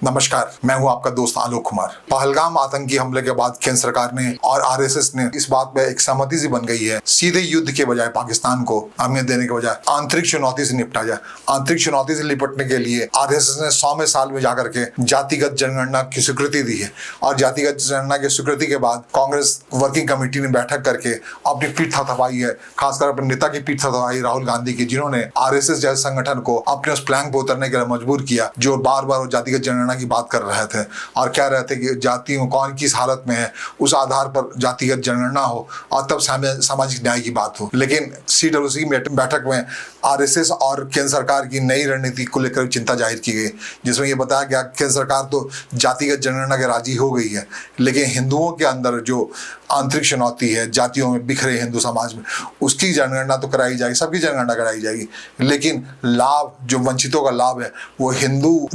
नमस्कार, मैं हूं आपका दोस्त आलोक कुमार। पहलगाम आतंकी हमले के बाद केंद्र सरकार ने और आरएसएस ने इस बात पे एक सहमति सी बन गई है, सीधे युद्ध के बजाय पाकिस्तान को अहमियत देने के बजाय आंतरिक चुनौती से निपटा जाए। आंतरिक चुनौती से निपटने के लिए आरएसएस ने 100वें साल में जाकर के जातिगत जनगणना की स्वीकृति दी है और जातिगत जनगणना की स्वीकृति के बाद कांग्रेस वर्किंग कमेटी ने बैठक करके अपनी पीठ थपथपाई है, खासकर अपने नेता की पीठ थपथपाई राहुल गांधी की, जिन्होंने आरएसएस जैसे संगठन को अपने उस प्लान पर उतरने के लिए मजबूर किया, जो बार बार जातिगत जनगणना की बात कर रहे थे और कह रहे थे कि जातियों कौन किस हालत में है उस आधार पर जातिगत जनगणना हो और तब सामाजिक न्याय की बात हो। लेकिन सीडब्ल्यूसी बैठक में आरएसएस और केंद्र सरकार की नई रणनीति को लेकर चिंता जाहिर की गई, जिसमें यह बताया गया केंद्र सरकार तो जातिगत जनगणना के राजी हो गई है, लेकिन हिंदुओं के अंदर जो आंतरिक चुनौती है, जातियों में बिखरे हिंदू समाज में, उसकी जनगणना तो कराई जाएगी, सबकी जनगणना कराई जाएगी, लेकिन लाभ जो वंचितों का लाभ है वो हिंदू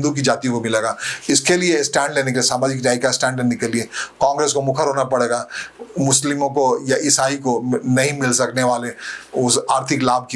की जातियों को मिलेगा। इसके लिए स्टैंड लेने के, सामाजिक न्याय का स्टैंड लेने के लिए कांग्रेस को मुखर होना पड़ेगा। मुस्लिमों को या ईसाई को नहीं मिल सकने वाले उस आर्थिक लाभ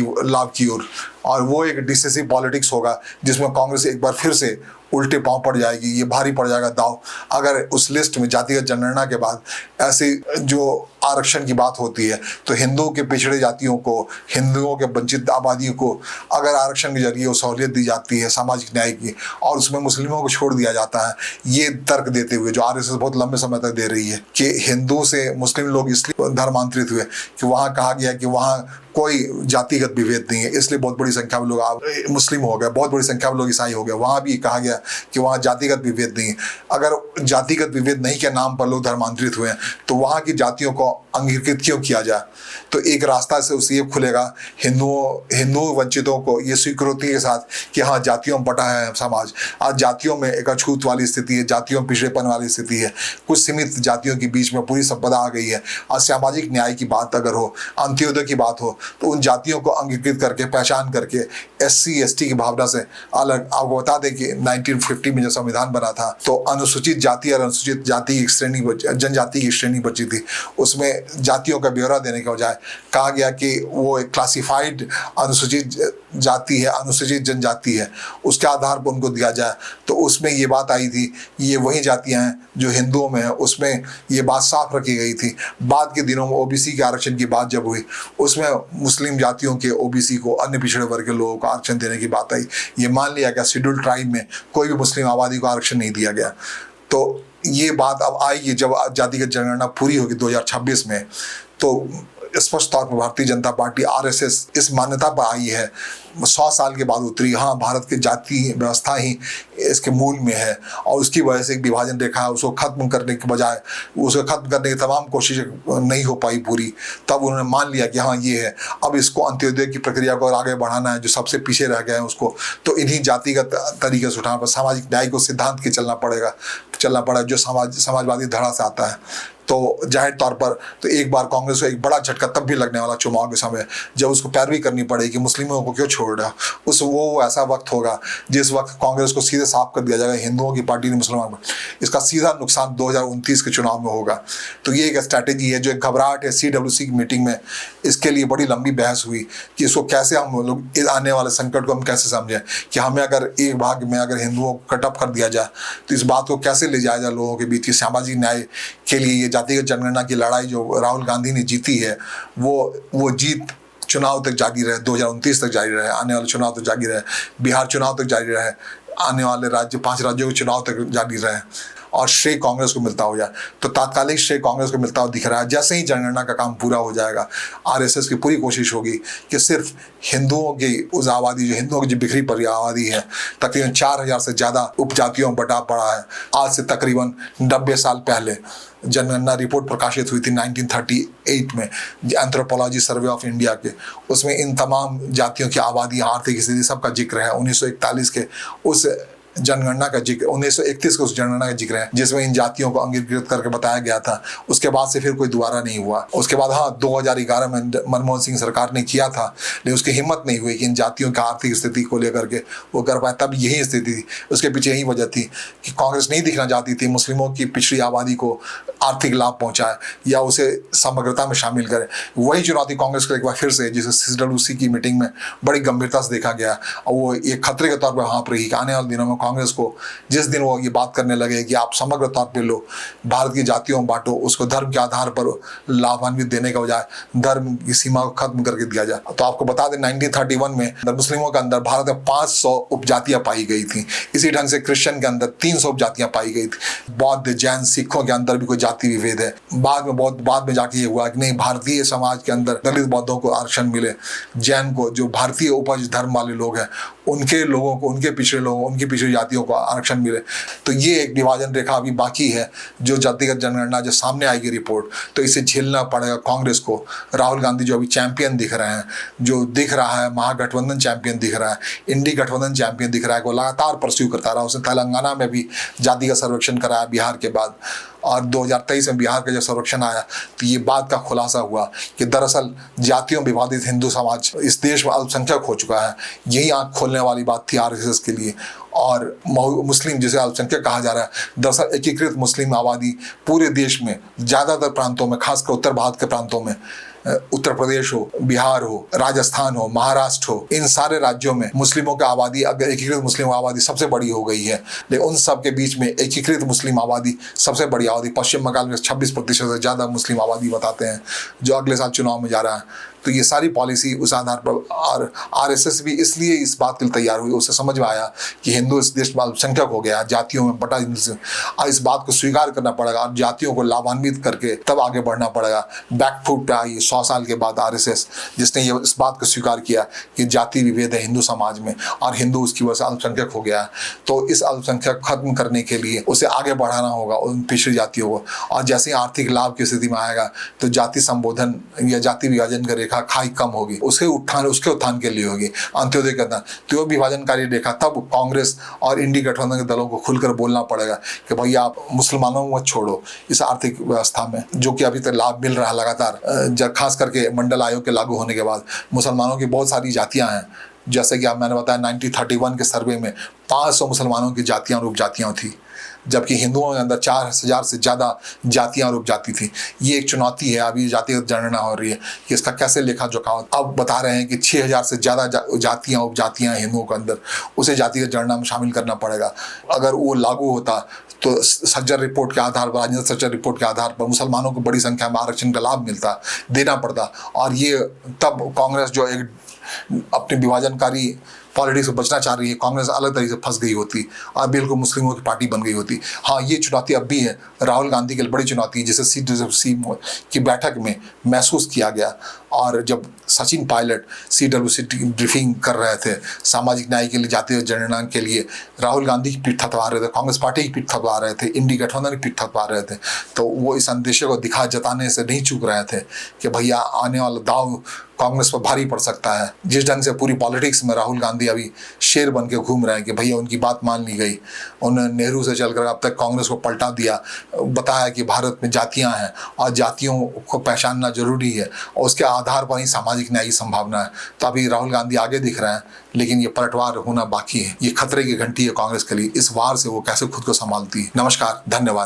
की ओर, और वो एक डिसिसिव पॉलिटिक्स होगा जिसमें कांग्रेस एक बार फिर से उल्टे पांव पड़ जाएगी। ये भारी पड़ जाएगा दाव अगर उस लिस्ट में जातिगत जनगणना के बाद ऐसी जो आरक्षण की बात होती है, तो हिंदुओं के पिछड़े जातियों को, हिंदुओं के वंचित आबादियों को अगर आरक्षण के जरिए सहूलियत दी जाती है सामाजिक न्याय की, और उसमें मुस्लिमों को छोड़ दिया जाता है, ये तर्क देते हुए जो आरएसएस बहुत लंबे समय तक दे रही है कि हिंदू से मुस्लिम लोग इसलिए धर्मांतरित हुए कि वहाँ कहा गया कि वहाँ कोई जातिगत विभेद नहीं है, इसलिए बहुत बड़ी संख्या में लोग मुस्लिम हो गए, बहुत बड़ी संख्या में लोग ईसाई हो गए। वहाँ भी कहा गया कि वहाँ जातिगत विभेद नहीं है। अगर जातिगत विभेद नहीं के नाम पर लोग धर्मांतरित हुए हैं तो वहाँ की जातियों को अंगीकृत क्यों किया जाए? तो एक रास्ता से उसे ये खुलेगा हिंदू वंचितों को ये स्वीकृति के साथ कि हाँ, जातियों में बटा है समाज, आज जातियों में एक अछूत वाली स्थिति है, जातियों में पिछड़ेपन वाली स्थिति है, कुछ सीमित जातियों के बीच में पूरी संपदा आ गई है। आज सामाजिक न्याय की बात अगर हो, अंत्योदय की बात हो, तो उन जातियों को अंगीकृत करके, पहचान करके SC ST की भावना से अलग। आपको बता दें कि 1950 में जब संविधान बना था तो अनुसूचित जाति और अनुसूचित जाति की श्रेणी, जनजाति की श्रेणी बची थी। उसमें जातियों का ब्यौरा देने के बजाय कहा गया कि वो एक क्लासिफाइड अनुसूचित जाति है, अनुसूचित जनजाति है, उसके आधार पर उनको दिया जाए। तो उसमें ये बात आई थी, ये वही जातियां हैं जो हिंदुओं में है, उसमें ये बात साफ रखी गई थी। बाद के दिनों में OBC के आरक्षण की बात जब हुई, उसमें मुस्लिम जातियों के OBC को, अन्य पिछड़े वर्ग के लोगों को आरक्षण देने की बात आई। ये मान लिया गया शेड्यूल्ड ट्राइब में कोई भी मुस्लिम आबादी को आरक्षण नहीं दिया गया। तो ये बात अब आएगी जब जातिगत जनगणना पूरी होगी 2026 में, तो स्पष्ट तौर पर भारतीय जनता पार्टी RSS इस मान्यता पर आई है, 100 साल के बाद उतरी, हाँ, भारत की जाति व्यवस्था ही इसके मूल में है और उसकी वजह से एक विभाजन रेखा है, उसको खत्म करने के बजाय उसको खत्म करने की तमाम कोशिशें नहीं हो पाई पूरी। तब उन्होंने मान लिया कि हाँ, ये है, अब इसको अंत्योदय की प्रक्रिया को आगे बढ़ाना है, जो सबसे पीछे रह गए हैं उसको, तो इन्हीं जातिगत तरीके से उठाना पर सामाजिक न्याय को सिद्धांत के चलना पड़ेगा जो समाजवादी धड़ा से आता है। तो जाहिर तौर पर तो एक बार कांग्रेस को एक बड़ा झटका तब भी लगने वाला चुनाव के समय, जब उसको पैरवी करनी पड़ेगी कि मुस्लिमों को क्यों छोड़ रहा। वो ऐसा वक्त होगा जिस वक्त कांग्रेस को सीधे साफ कर दिया जाएगा, हिंदुओं की पार्टी ने मुसलमान पर। इसका सीधा नुकसान 2029 के चुनाव में होगा। तो ये एक स्ट्रैटेजी है, जो एक घबराहट है। CWC की मीटिंग में इसके लिए बड़ी लंबी बहस हुई कि इसको कैसे हम लोग, आने वाले संकट को हम कैसे समझें कि हमें अगर एक भाग में अगर हिंदुओं को कट ऑफ कर दिया जाए तो इस बात को कैसे ले जाया जाए लोगों के बीच की सामाजिक न्याय के लिए। ये जातिगत जनगणना की लड़ाई जो राहुल गांधी ने जीती है, वो जीत चुनाव तक जारी रहे, 2029 तक जारी रहे, आने वाले चुनाव तक जारी रहे, बिहार चुनाव तक जारी रहे, आने वाले 5 राज्यों के चुनाव तक जारी रहे और श्रेय कांग्रेस को मिलता हो जाए। तो तात्कालिक श्रेय कांग्रेस को मिलता हुआ दिख रहा है। जैसे ही जनगणना का काम पूरा हो जाएगा, RSS की पूरी कोशिश होगी कि सिर्फ हिंदुओं की उस आबादी, जो हिंदुओं की जो बिखरी पड़ी आबादी है, तकरीबन 4000 से ज़्यादा उपजातियों में बटा पड़ा है। आज से तकरीबन 90 साल पहले जनगणना रिपोर्ट प्रकाशित हुई थी 1938 में, एंथ्रोपोलॉजी सर्वे ऑफ इंडिया के। उसमें इन तमाम जातियों की आबादी, आर्थिक स्थिति सबका जिक्र है। 1941 के उस जनगणना का जिक्र, 1931 को उस जनगणना का जिक्र है जिसमें इन जातियों को अंगीकृत करके बताया गया था। उसके बाद से फिर कोई दोबारा नहीं हुआ। उसके बाद हाँ, 2011 में मनमोहन सिंह सरकार ने किया था, लेकिन उसकी हिम्मत नहीं हुई कि इन जातियों की आर्थिक स्थिति को लेकर के वो कर पाए। तब यही स्थिति थी, उसके पीछे यही वजह थी कि कांग्रेस नहीं दिखना चाहती थी मुस्लिमों की पिछड़ी आबादी को आर्थिक लाभ पहुंचाए या उसे समग्रता में शामिल करे। वही चुनौती कांग्रेस को एक बार फिर से, जिसे CWC की मीटिंग में बड़ी गंभीरता से देखा गया और वो एक खतरे के तौर पर वहाँ पर रही कि आने वाले दिनों में कांग्रेस को, जिस दिन वो ये बात करने लगे कि आप समग्र तौर पे लो, भारत की जातियों में बांटो, उसको धर्म के आधार पर लाभान्वित देने के बजाय धर्म की सीमा को खत्म करके दिया जाए। तो आपको बता दें 1931 में मुस्लिमों के अंदर भारत में 500 उपजातियां पाई गई थी। इसी ढंग से क्रिश्चियन के अंदर 300 उपजातियां पाई गई थी। बौद्ध, जैन, सिखों के अंदर भी कोई जाति विभेद है। बाद में जाके ये हुआ कि नहीं, भारतीय समाज के अंदर दलित बौद्धों को आरक्षण मिले, जैन को, जो भारतीय उपज धर्म वाले लोग हैं उनके लोगों को, उनके पिछड़े लोगों, उनकी पिछड़ी जातियों को आरक्षण मिले। तो ये एक विभाजन रेखा अभी बाकी है, जो जातिगत जनगणना जो सामने आएगी रिपोर्ट, तो इसे झेलना पड़ेगा कांग्रेस को। राहुल गांधी जो अभी चैंपियन दिख रहे हैं, जो दिख रहा है महागठबंधन चैंपियन दिख रहा है, इंडी गठबंधन चैंपियन दिख रहा है, वो लगातार परस्यू करता रहा। उसने तेलंगाना में भी जाति का सर्वेक्षण कराया बिहार के बाद, और 2023 में बिहार का जब सर्वेक्षण आया तो ये बात का खुलासा हुआ कि दरअसल जातियों विवादित हिंदू समाज इस देश में अल्पसंख्यक हो चुका है। यही आंख खोलने वाली बात थी आरएसएस के लिए। और मुस्लिम, जिसे अल्पसंख्यक कहा जा रहा है, दरअसल एकीकृत मुस्लिम आबादी पूरे देश में ज़्यादातर प्रांतों में, खासकर उत्तर भारत के प्रांतों में, उत्तर प्रदेश हो, बिहार हो, राजस्थान हो, महाराष्ट्र हो, इन सारे राज्यों में मुस्लिमों की आबादी, अगर एकीकृत मुस्लिम आबादी सबसे बड़ी हो गई है। लेकिन उन सब के बीच में एकीकृत मुस्लिम आबादी सबसे बड़ी आबादी पश्चिम बंगाल में 26% से ज़्यादा मुस्लिम आबादी बताते हैं, जो अगले साल चुनाव में जा रहा है। तो ये सारी पॉलिसी उस आधार पर, और आरएसएस भी इसलिए इस बात के लिए तैयार हुई, उसे समझ में आया कि हिंदू इस देश में अल्पसंख्यक हो गया, जातियों में बटा, और इस बात को स्वीकार करना पड़ेगा और जातियों को लाभान्वित करके तब आगे बढ़ना पड़ेगा। बैकफुट पे आई 100 साल के बाद आरएसएस, जिसने ये इस बात को स्वीकार किया कि जाति विभेद है हिंदू समाज में और हिंदू उसकी वजह से अल्पसंख्यक हो गया है। तो इस अल्पसंख्यक खत्म करने के लिए उसे आगे बढ़ाना होगा उन पिछड़ी जातियों को, और जैसे ही आर्थिक लाभ की स्थिति में आएगा तो जाति संबोधन या जाति विभाजन का खाई कम होगी, उसके उत्थान के लिए होगी, अंत्योदय करना। तो वो विभाजनकारी रेखा, तब कांग्रेस और इंडी गठबंधन के दलों को खुलकर बोलना पड़ेगा कि भैया आप मुसलमानों को मत छोड़ो इस आर्थिक व्यवस्था में, जो कि अभी तक लाभ मिल रहा है लगातार, जब खास करके मंडल आयोग के लागू होने के बाद मुसलमानों की बहुत सारी जातियां हैं। जैसे कि मैंने बताया 1931 के सर्वे में 500 मुसलमानों की जातियां और उपजातियां थी, जबकि हिंदुओं के अंदर 4000 से ज़्यादा जातियां और उपजाति थी। ये एक चुनौती है, अभी जातिगत जनगणना हो रही है कि इसका कैसे लेखा जोखा। अब बता रहे हैं कि 6000 से ज़्यादा जातियां उपजातियां हिंदुओं के अंदर, उसे जातिगत जनगणना में शामिल करना पड़ेगा। अगर वो लागू होता तो सज्जर रिपोर्ट के आधार पर, राजेंद्र सज्जर रिपोर्ट के आधार पर मुसलमानों को बड़ी संख्या में आरक्षण का लाभ मिलता, देना पड़ता, और ये तब कांग्रेस जो एक अपनी विभाजनकारी पॉलिटिक्स से बचना चाह रही है, कांग्रेस अलग तरीके से फंस गई होती और बिल्कुल मुस्लिमों की पार्टी बन गई होती। हाँ, ये चुनौती अब भी है राहुल गांधी के लिए, बड़ी चुनौती है, जिसे CWC की बैठक में महसूस किया गया। और जब सचिन पायलट CWC ब्रीफिंग कर रहे थे सामाजिक न्याय के लिए, जातीय जनगणना के लिए, राहुल गांधी की पीठ थपथपा रहे थे, कांग्रेस पार्टी की पीठ थपथपा रहे थे, इंडी गठबंधन की पीठ थपथपा रहे थे, तो वो इस अंदेशे को जताने से नहीं चूक रहे थे कि भैया आने वाला दाव कांग्रेस पर भारी पड़ सकता है। जिस ढंग से पूरी पॉलिटिक्स में राहुल गांधी अभी शेर बन के घूम रहे हैं कि भैया उनकी बात मान ली गई, उन्होंने नेहरू से चलकर अब तक कांग्रेस को पलटा दिया, बताया कि भारत में जातियां हैं और जातियों को पहचानना जरूरी है और उसके आधार पर ही सामाजिक न्याय की संभावना है। तो अभी राहुल गांधी आगे दिख रहे हैं, लेकिन ये पलटवार होना बाकी है। ये खतरे की घंटी है कांग्रेस के लिए, इस वार से वो कैसे खुद को संभालती है। नमस्कार, धन्यवाद।